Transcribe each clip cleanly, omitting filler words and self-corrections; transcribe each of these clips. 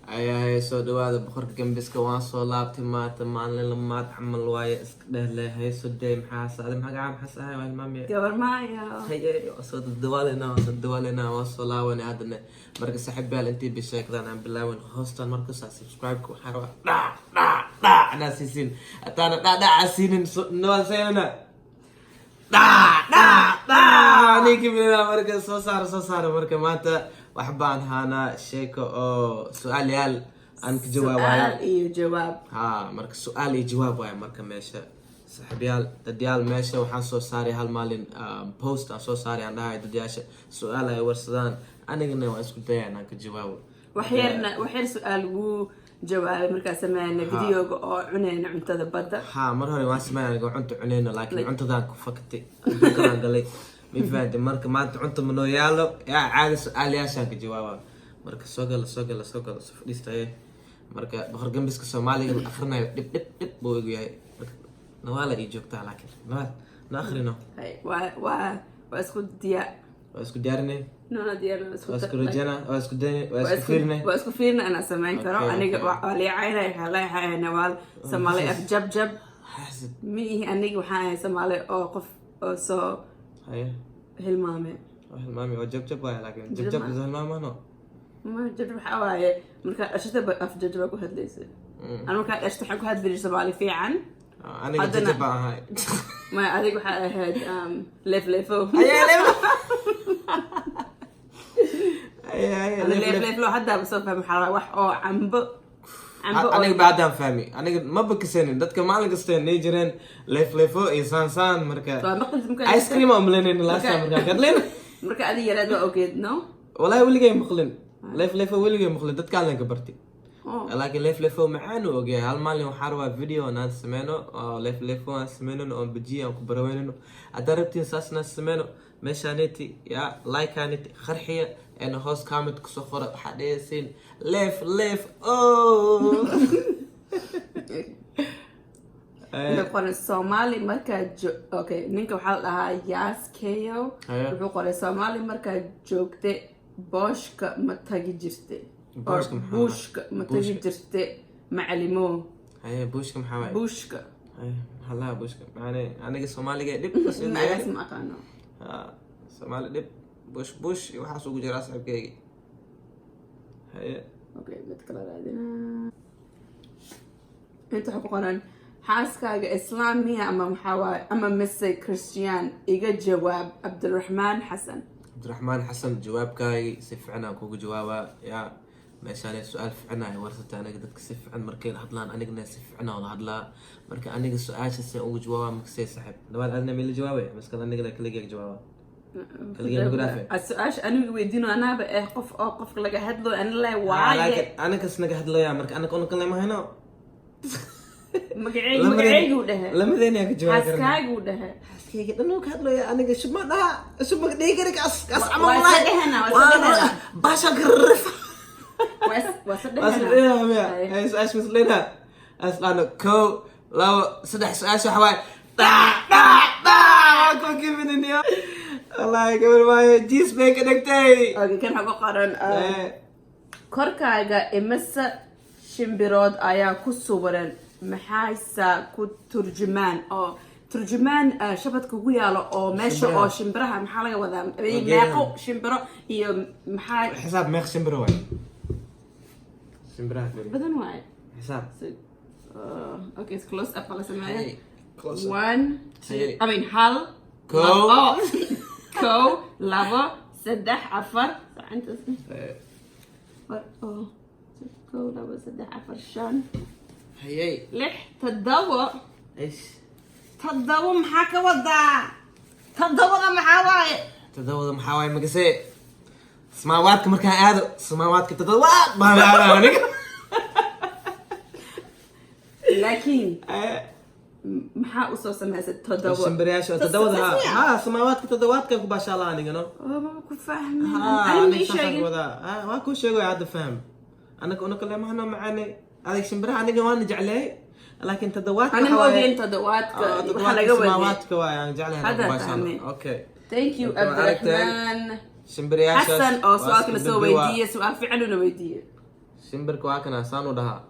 Ay soo dhawaada boqorka gambiska waan soo laabtay maanta maalin lamaad camal waaye iska dhehleh hayso day maxaa saaday magaca maxaa sahay waa maami gabar maayo haye soo dawaalena waan soo laabanay hadana marka saaxiibayaal intii bisheekadaan aan bilaawin hoostan marka subscribe ku waxaan rabaa ana siisin ataana asiinin nool sayna niki mina marka soo saar marka maanta wax baan haanaa sheeko oo su'aalayaal aan ka jawaabayo su'aal iyo jawaab marka su'aal iyo jawaab waaye marka meesha saaxiibayaal dadyaal meesha waxaan soo saaray hal maalin post aan soo saaray aan dhahay dadyaasha su'aal ay warsadaan anigana waan isku dayay inaan ka jawaabo wax yar su'aal wuu jawaabay markaa sameeyna videoga oo cuneyna cuntada badda mar hore waan sameeyay cunto cuneyna laakiin cuntadaan ku faktay dadkaan galay mifahantay marka maanta cunto ma noo yaalo caadi su'aalayaashaan ka jawaaba marka soo gala soo fadhiistaye marka boqor gambiska Soomaaliga la akhrinayo dhib buu igu yahay marka nawaala ii joogtaa laakiin nawaal na akhrino waa isku diyaarinay waa isku fiirna inaan samayn karo aniga waa liicaynay waxaa leeyahay nawaal Soomaali af jab miihi aniga waxaan ahay Soomaali oo qof oo soo hilmaame oo jab waaye laakiin jab hilmaamano ma jab waxaa waaye markaa dhashata af jab ku hadlaysa ana markaa dhashta waxaan ku hadli Soomaali fiican aniga jab baan ahay ma adiga waxaa ahayd leefo leeflo hadda soo fahmay waxaa wax oo cambo aniga baadaan fahmi aniga ma bakasanin dadka maalin kasta inay jireen leefo iyo saan marka ice cream oo maleyn laasta marka kadleen marka adiga yaraad waa ogeed no wallahi weligay maqlin leefo weligay maqlin dadka aan ka bartay laakiin leefo macaan oo ogyahay hal maalin waxaan rabaa video aan sameeyno oo leefo aan sameeyno oo bajiya aan ku baraweynno hadda rabtiin saasna sameeyno meeshaaniti ya like aaniti kharxiya en hoos comment ku soo qora waxa dheesin leef qoray Soomaali marka okay ninka waxa la dhahaa Yaskeyo wuxuu qoray Soomaali marka joogte booshka ma tagi jirtay buushka ma tagi jirtay macalimo buushka maxaa waay buushka hala buushka macne aniga Soomaaliga dib ma aqaano Soomaali dib bush waxa soo jira saaxiibkayga okay mid kala raadina inta ku qoran xaaskaaga islaamiya ama maxaa ama mise Christian iga jawaab Abdulrahman Xasan jawaabkaagi si fiican aan kugu jawaaba ya meeshaan su'aal fiican ay warsata aniga dadka si fiican markay hadlaan anigana si fiican oo hadlaa marka aniga su'aasha si ugu jawaaba maksay saaxiib nabaad adna meel jawaabay maskala aniga kaliya jawaaba السؤال أنا ويدينه أنا بقى قف لقى هدلو أنا لا واعي أنا كسنك هدلو يا مرك أنا كنا ما هنا مقعي وده لما ذيني أك جواب حسكاي وده حسكاي أنا كهدلو يا أنا شو ما ده شو ما ديك أس عم والله باشا قرف وصدقنا إيش مثلنا أصلا كو لو صدق سؤال شو حواي كل كيف من اليوم الله قبل ما جيس بيك دكتي اوكي كان حق قرن كركاغا امس شمبيرود ايا كسوبرن محايسا كترجمان او ترجمان شبدك ugu yaalo oo meesha oo shimbiraha maxaa laga wadaa meeqo shimbiro iyo maxaa xisaab meeq shimbiro waay shimbiraha badan waay xisaab okay close up على سماعي close 1 2 I mean hal كو لابا سدح عفر انت كو لابا سدح عفر شان هي لح تدوى ايش تدوى محاكا وضع تدوى محاواي تدوى محاواي مقسي سماواتك مركان هذا سماواتك تدوى ما انا لكن maxaa u soo sameysay todobo shimbirayaasha todobada samaawaadka todobaadka ku baashaala aniga ma ku fahmin waa ku sheegay hadda faham anaka una kale ma hano macane adig shimbiraha aniga waan jeclay laakiin todobaadka ana ma ogeen todobaadka waxa laga waday samaawaadka waa aan jeclay hada baashaala okay thank you Abdulrahman shimbirayaasha Xasan oo su'aal kala soo weydiiyay su'aal fiican una weydiiyay shimbirka waa kana saan u dhahaa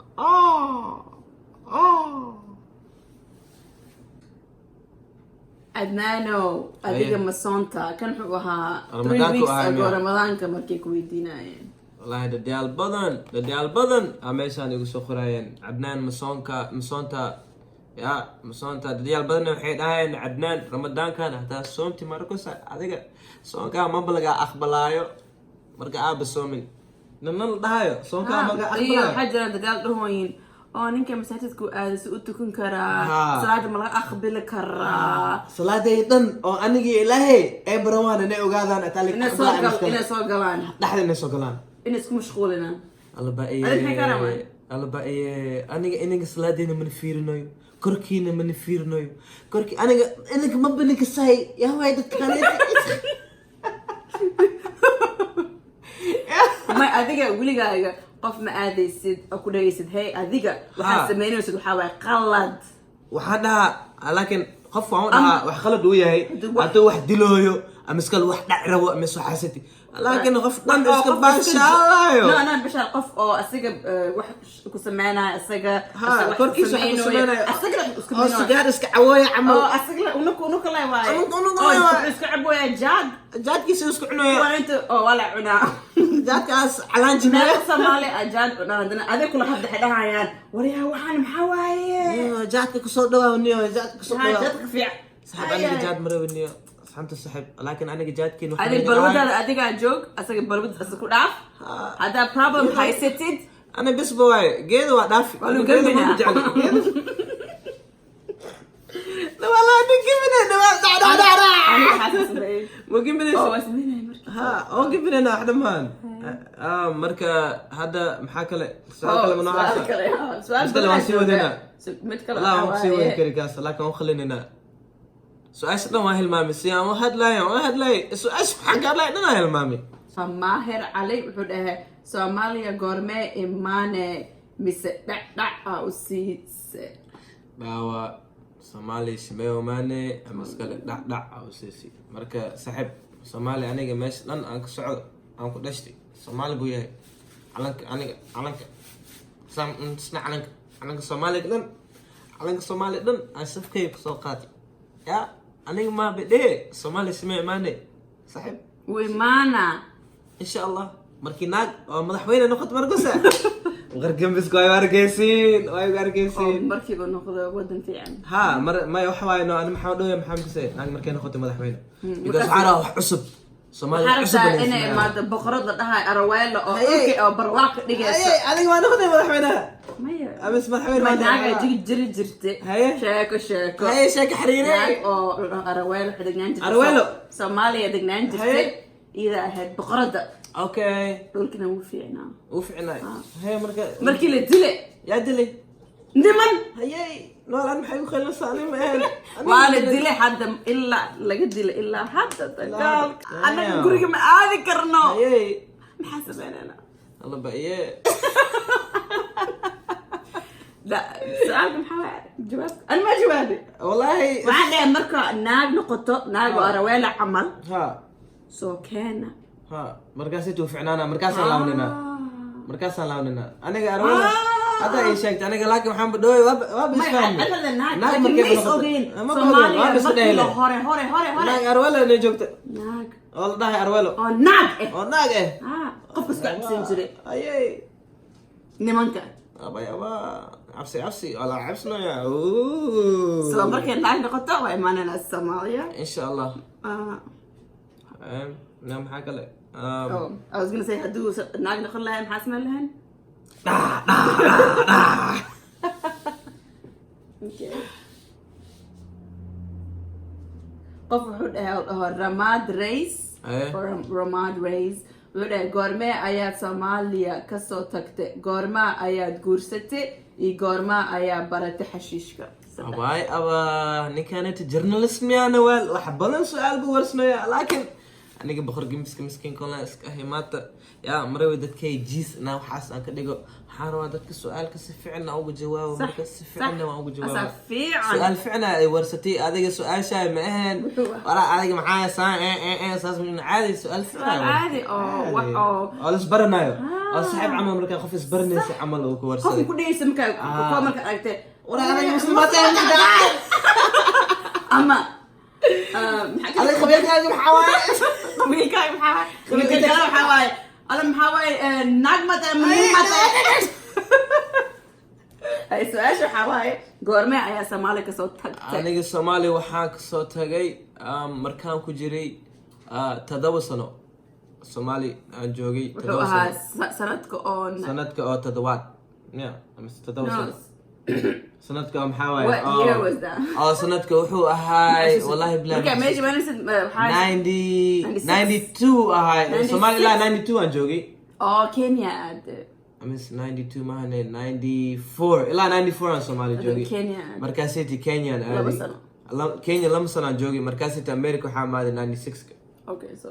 adnaano adiga masoonta kan wuxuu ahaa 3 Ramadaanku weeks ahaa ago miya? ramadaanka markay ku weydiinayeen wallaahi dadaal badan aa meeshaan igu soo qorayeen cadnaan masoonta ya masoonta dadaal badanna waxay dhahayeen cadnaan ramadaankan hataa soomti markusa adiga soonkaa maba lagaa aqbalaayo marka aaba soomin nana la dhahayo soonkaa ma lagaa iyo aqbalaayo waxaa jira dagaal dhahooyin oo ninka masaajidku aada si u tukan karaa Haa. salaada ma laga aqbali karaa salaaday dhan oo anigii ilaahay ay barawaan inay ogaadaan inay soo galaan dhexda inay soo galaan inay isku mashquulinaan alba Adiga maxay ka rabaan? alba aniga salaadeena mana fiirinayo korkiina mana fiirinayo korki aniga maba ninka sahay yaaway dadka may adiga weligaaga qof ma aadaysid oo ku dhagaysid hey adiga waxaad Haa. samaynaysid waxaa waay qalad waxaa dhahaa laakiin qof waan u dhahaa wax khalad uu yahay hadduu wax dilooyo ama iskale wax dhac rabo ama soo xasati laakiin qof dhan iska baashaalaayo no bashaar qof oo asiga wax ku samaynayo isaga ها كوركيس واحد سمينا أو سجار اسك عوايا عمل oo asiga unuka lay waaye Unuka lay waaye. iska cabooya jaad جات كيس اسك عنويا waa inta oo wala cunaa جات كاس علان meel جمال Soomaali ah jaad cunaa hadana adiga kula hadda dhahayaan waryaa waxaan maxaa waaye جات كسر دوا ونيو جات كسر ها دوا jaadka fiic سحب أنا جات مرة ونيو سحبت السحب لكن أنا جات كين adiga balwadaada adigaa joog asaga balwad asaga ku dhaaf haddaa problem haysatid أنا بس بواي جيد وعدافي قالوا جنبنا. لا والله أنا جنبنا aniga xaasas bay مو جنبنا oo wasminay marka ها او جبنا احنا مان مركا هذا محاكله سؤال من نوع su'aal kale waan sii wadanaa. mid kale لا waxaa ما سوي waaye كريكاس لكن هو خلينا سؤال شنو ما هي المامي سيام واحد لا سؤال حق لا انا هي المامي Maahir Cali wuxuu dhahay Soomaaliya goormee imaane mise dhac u siise باوا سومالي سميو ماني مسكله دع او سيسي مركا صاحب سومالي انيغا مش لن انك سعود انك دشتي سومالي بوياي علنك سمع علنك سومالي دن اسفكي سوقاتي يا انيغا ما بدي سومالي سميو ماني صاحب wimaana ان شاء الله مركي ناق او مدحوينه نقط مرقسه وغرقن بس واي وارقيسين oo markiiba noqdo wadan fiican ها ما يوحوا انه انا محمد ويا محمد حسين انا مركي نقط مدحوينه يقول عارف عصب صومالي عصب waxaa inay imaado boqorad la dhahay araweelo oo dhulka oo barwaaq ka dhigayso انا ما ناخذ مدحوينه maya امس مدحوينه ma naaga jiri jirte Haye. sheeko هاي شيك حريري naag oo araweelo degnaan jirtay Araweelo. Soomaaliya degnaan jirtay Haye. iyada ahayd boqorada اوكي dhulkina wuu fiicnaa وفعنا هي مركي markii la dilay يا دلي niman هي لا انا محيو خلينا صالم اهل waa la dilay hadda ilaa laga dilay ilaa hadda dagaalka Damn. annaga guriga ma aadi karno هي maxaa sameynayna الله بقى la su-aalka maxaa waay jawaabka ana ma jawaabi والله waxaan dhahay marka naag noqoto naag oo araweela camal ها soo keena ها مركاسي توفعنانا مركاسا لاوننا مركاسا لاوننا انا اروح هذا اي شيء انا لكن محمد دوي وابس فاهمني adada naag naag laakiin markay ma is noqoto. ogeyn Ma Soomaaliya ogeyn, waa bis markii dhehele. la hore naag arwelo inay joogto naag oo la dhahay arwelo oo naag eh oo naag eh qofka iska cabsan jiray ayay nimanka aba cabsi wala cabsno ya soo markay naag noqoto waa imaanayna Soomaaliya insha Allah ah نعم حاجه لا Oh, I was gonna say hadduu naag noqon lahayn maxaa samayn lahayn Okay. qof wuxuu dhahay Ramad Reis Ramad Reis wuxuu dhahay goormee ayaad Soomaaliya kasoo tagtay goormaa ayaad guursatay iyo goormaa ayaa baratay xashiishka ابا اني كانت جورنالست ميانا وحبلن سؤال بورسنا لكن aniga boqor gimiska miskiin kola iska ahay maanta يا مرة دتكي جيس أنا وحاس أنا كده حاروا دتك السؤال كسفعنا أو جواب مرة كسفعنا أو جواب سؤال فعنا ورثتي هذا السؤال شاي مهن ولا هذا معايا ساعة أساس من عادي سؤال فعنا عادي أو صبرنا يو أو صاحب عمل مرة خفيف صبرنا عمل وكورثة خفيف كل اسم كم كأنت ولا أنا مسلمات أما أنا خبيت هذا محاوي خبيت كاي محاوي أنا محاوي نجمة أي سؤال شو حواي قرمة يا سومالي كصوت تك أنا الصومالي وحاك صوت جاي مركان كجري تداول سنة الصومالي جوجي تداول سنتك أو تدوات مس تداول سنة سنتك أم حواي What year was that? سنتك وحو هاي والله بلا okay ماشي ما نسيت 92 هاي الصومالي لا 92 جوجي كينيا مس 92 ما هني 94 لا 94 الصومالي جوجي كينيا مركزيتي كينيا كينيا لما سنة جوجي مركزيتي أمريكا حامل 96 اوكي سو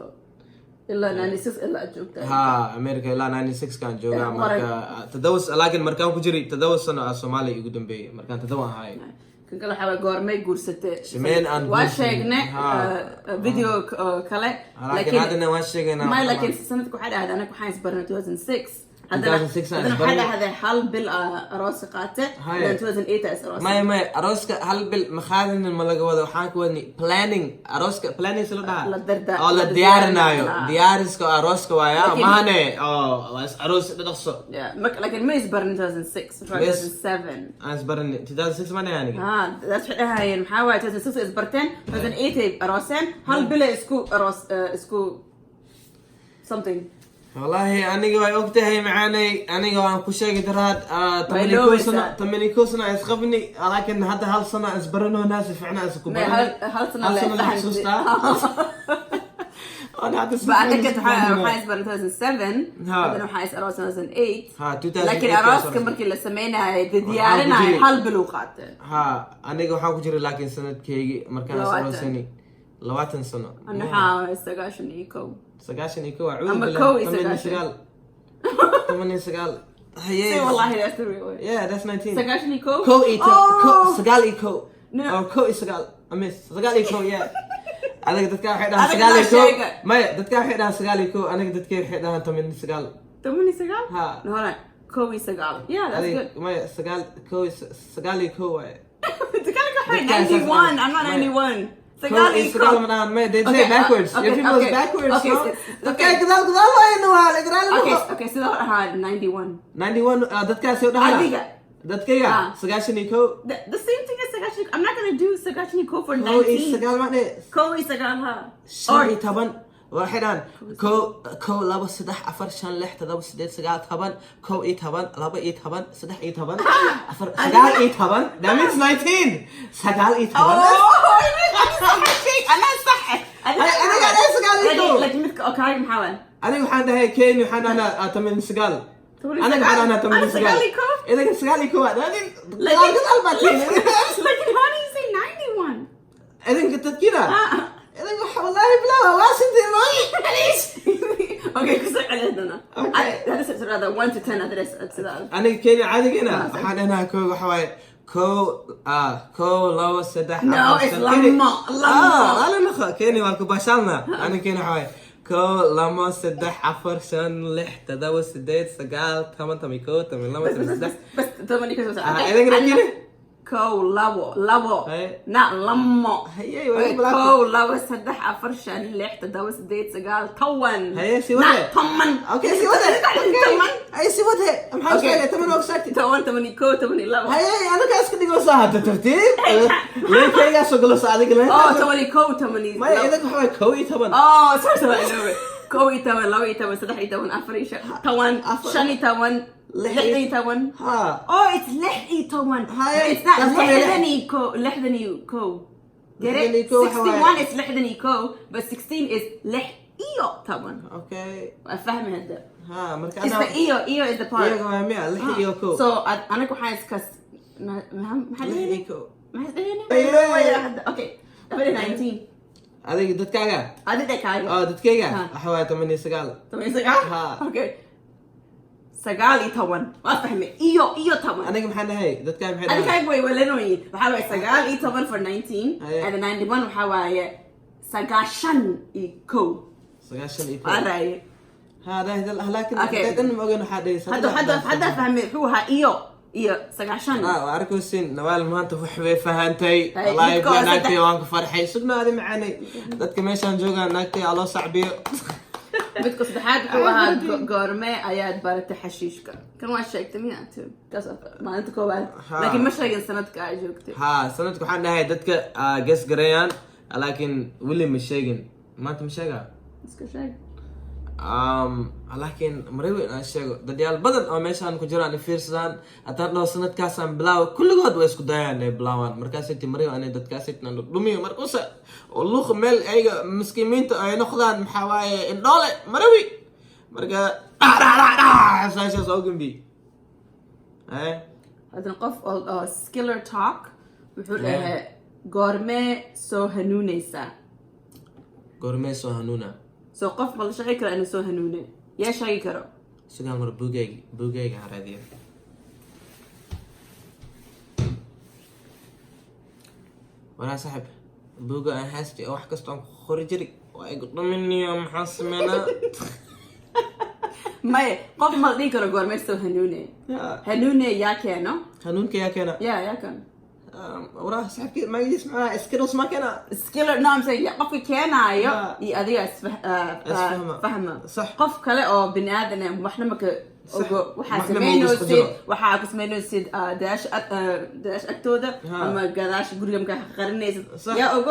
إلا 96 إلا جوجت ها أمريكا إلا 96 كان جوجا مركا تدوس لكن مركان كجري تدوس سنة الصومالي يقدم بي مركان تدوس هاي كان كلا حوا قارمي قرصته شمين أن واشيغنا فيديو كله لكن هذا واشيغنا ما لكن سنة كحد هذا أنا كحايس برنا 2006 هذا حال بالأراس قاته 2008 أسراس ما أراس هل بالمخازن الملقى وذا حاك ودني planning أراس planning سلطة لا لا ديارنا يو ديارس كأراس كوايا ما هني أراس تدخل لكن ما يسبرني 2006 2007 أسبرني 2006 ما يعني that's هاي محاولة 2006 إسبرتين 2008 أراسين هل بلا إسكو something والله أنا جوا وقتها معاني أنا جوا كوشة قدرات تمني كوسنا يسخبني لكن هذا هل صنع إسبرنا الناس فعنا إسكوبرني هل صنع أنا هذا بعد كده حايس بر 2007 بعدين حايس أراس 2008 لكن أراس كمبر كل سمينا ديارنا حل بلوقات أنا جوا حاول كجري لكن سنة كي مركان أراس سني لواتن سنة أنا حاول سجاشن إيكو سجاشن إيكو أعوذ بالله تمني سجال هي والله that's the real way yeah that's 19 سجاشن إيكو كو إيكو سجال إيكو أو كو سجال أمس سجال إيكو yeah أنا قدرت كده حدا سجال إيكو ما قدرت كده حدا سجال إيكو أنا قدرت كده حدا تمني سجال ها نهار كوي سجال yeah that's good ما سجال كو سجال إيكو تكلم 91 I'm not 91 Segal menang, man. They say backwards. Your people is backwards, no? Okay, كذا وين هو؟ Okay, so that 91. 91. دتك سيو ده. دتك يا. Sagashnico. The same thing as Sagashnico. I'm not gonna do Sagashnico for 19. Ko is Sagal mana? Ko is Sagal ha. Or taban. واحدان كو لابا سدح أفر شان لح تدابو سديد سجال تبان كو إيه تبان لابا إيه تبان سدح إيه تبان أفر سجال إيه تبان that means 19 سجال إيه تبان أنا صح أنا قاعد سجال إيه لكن مثل أوكي محاول أنا محاول هاي كين وحنا أنا تمن سجال أنا محاول أنا تمن سجال إذا كان سجال إيه كوا لكن how do you say 91 إذا كنت كذا والله بلا واشنطن معليش اوكي كسر علينا هذا 1 to 10 هذا انا كيني عادي هنا انا كو حواي كو لو سدح لما لا نخ كيني والكو باشلنا انا كيني حواي كو لما سدح عفر شان لح تداو سديت سقال تمن تميكو تمن لما سدح بس تمن كيسو انا كيني كو لابو نا لما كو لابو سدح أفرشان لح تداوس ديت سجال طون هي سوته طمن اوكي سوته طمن هي سوته محاش كده تمن وقتك طون تمني كو تمني لابو هي انا كاس كده قصه هذا ترتيب ليه كده شغل صادق له تمني كو تمني ما اذا حوي كوي طبعا سوري كوي طبعا لو طبعا سدح طبعا أفريش طون شاني طبعا لحدني طبعا it's لحدي طبعا it's not لحدني كو get it 61 is لحدني كو but 16 is لحقيو طبعا اوكي افهم هذا مركز it's the ايو is the part ايو لحقيو كو so انا كو حاس كس مهم لحقيو كو اوكي 19 adiga dadkaaga adiga kaaga dadkayga waxa waaye 89 ha okay 19 waa fahmay iyo 10 aniga maxaan dhahay dadkaaga maxay dhahay adiga way walanoyin waxa waaye 19 for 19 and 91 waxa waaye 91 aray هذا لكن أنا ما أقول حدا حدا فهمي روها إيو 19 وأركو السن نوال ما أنت وحبي فهمتي الله يبقى ناكتي وانك فرحي سدنا هذه معاني دتك ميشان جوغا ناكتي على صعبي بدكو صدحات روها غورمي آيات بارت حشيشكا كان واش شيء تمينات كسف ما أنت كوال لكن مش راجل سندك أجوكتي سندك حنا هاي دتك جس جريان لكن ولي مش شيء ما أنت مش شيء laakiin marewi aan sheego dadyaal badan oo meeshaan ku jiraan fiirsadaan haddaan dhao sanadkaasaan bilaawo kulligood way isku dayaan inay bilaawaan markaasiti marewi anay dadkaasitna dhumiyo markuuse oo luuqa meel ayaga miskiimiinta ay noqdaan maxaa waaye indhoole marewi marka saashaas oo gambi hadan qof oo skiller talk wuxuu dhahay goormee soo hanuuna سو قف والله شيء كره إنه سو هنونه يا شيء كره سجال مر بوجي عرادية وأنا صاحب بوجا أنا حاسس أو حكست عن خرجري ويقول مني يا محسمنا ما قف ما ذيك كره قول ما سو هنونه يا كأنه هنون كيا كنا يا كان وراه صاحب ما يسمع سكيلوس ما كنا سكيلر نعم سي قف كنا يا أدي فهمه صح قف كلا أو بني آدم وإحنا مك وحاسمينه سيد وحاسمينه سيد داش أكتوده أما قداش يقول لهم كهرنيس يا أوجو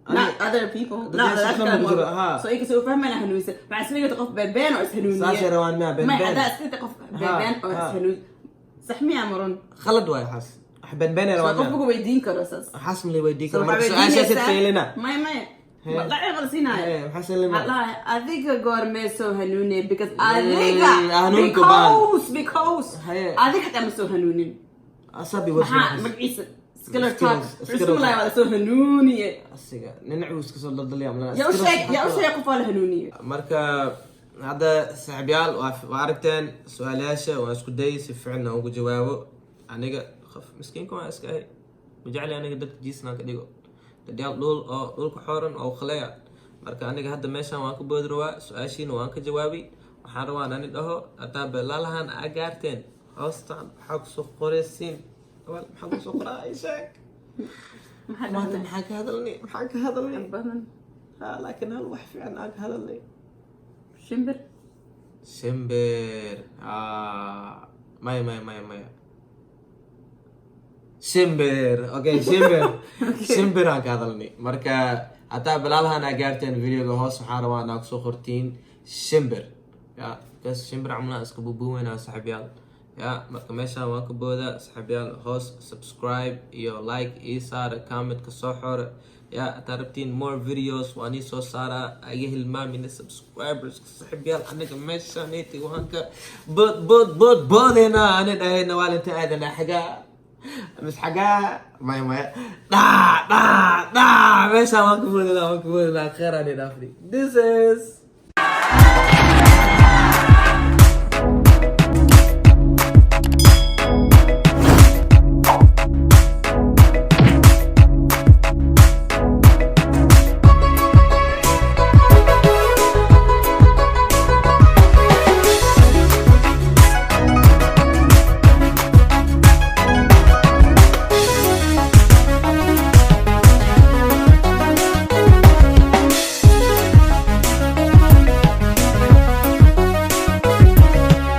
not other people لا so إيك سو فهمنا هنويس بعد سنة تقف بين أو هنونية ساشة روان ما هذا سنة تقف بين أو هنويس صحمي عمرون خلد واي حاس أحبن بين روان قفكوا ويدين كراسس حاسم لي ويدين كراسس عشان تفعلنا ما لا يغلسين هاي حاسم لنا لا أذيك غورمي سو هنوني because أذيك because أذيك حتى مسو هنوني أصابي وجهي مقيس سكيلر تاك رسم الله ولا سو هنوني أسيقا ننعوس كسر ضد اليوم يا وشي قفال هنوني مركا هذا سعبيال وعرفتين سؤالياشة واسكو دايس فعلنا وقو جوابه أنيقا خف مسكينكم أسكاهي وجعلي أنيقا دك جيسنا كديقو dadyaal dhulka xooran oo khaleeya marka aniga hadda meeshan waan ku boodi rabaa su-aashiina waan ka jawaabi waxaan rabaa inaan dhaho hadaa beelaalahan aa gaarteen hoostaan maxaa kusoo qoraysiin maxaa kusoo qoraa ay sheeg maxaa ka hadalnay laakiin hal wax fiican aan ka hadalnay shimbir maya shimbir okay shimbir aan ka hadalnay marka hadaa bilaalahan aa gaarteen videoga hoos waxaan rabaa inaa kusoo qortiin shimbir ya kaas shimbir camnaa iska bubuweynaa saxiibyaal ya marka meeshaan waan ka booda saxiibyaal hoos subscribe iyo like ii saara comment ka soo xora ya hadaa rabtiin more videos waan ii soo saaraa aga hilmaamina subscribers saxiibyaal aniga meeshaan eeti waan ka boodeyna ani dhahayna waalinta aadana xagaa مش حاجة ما دا ماشي ما كبرنا خير علينا This is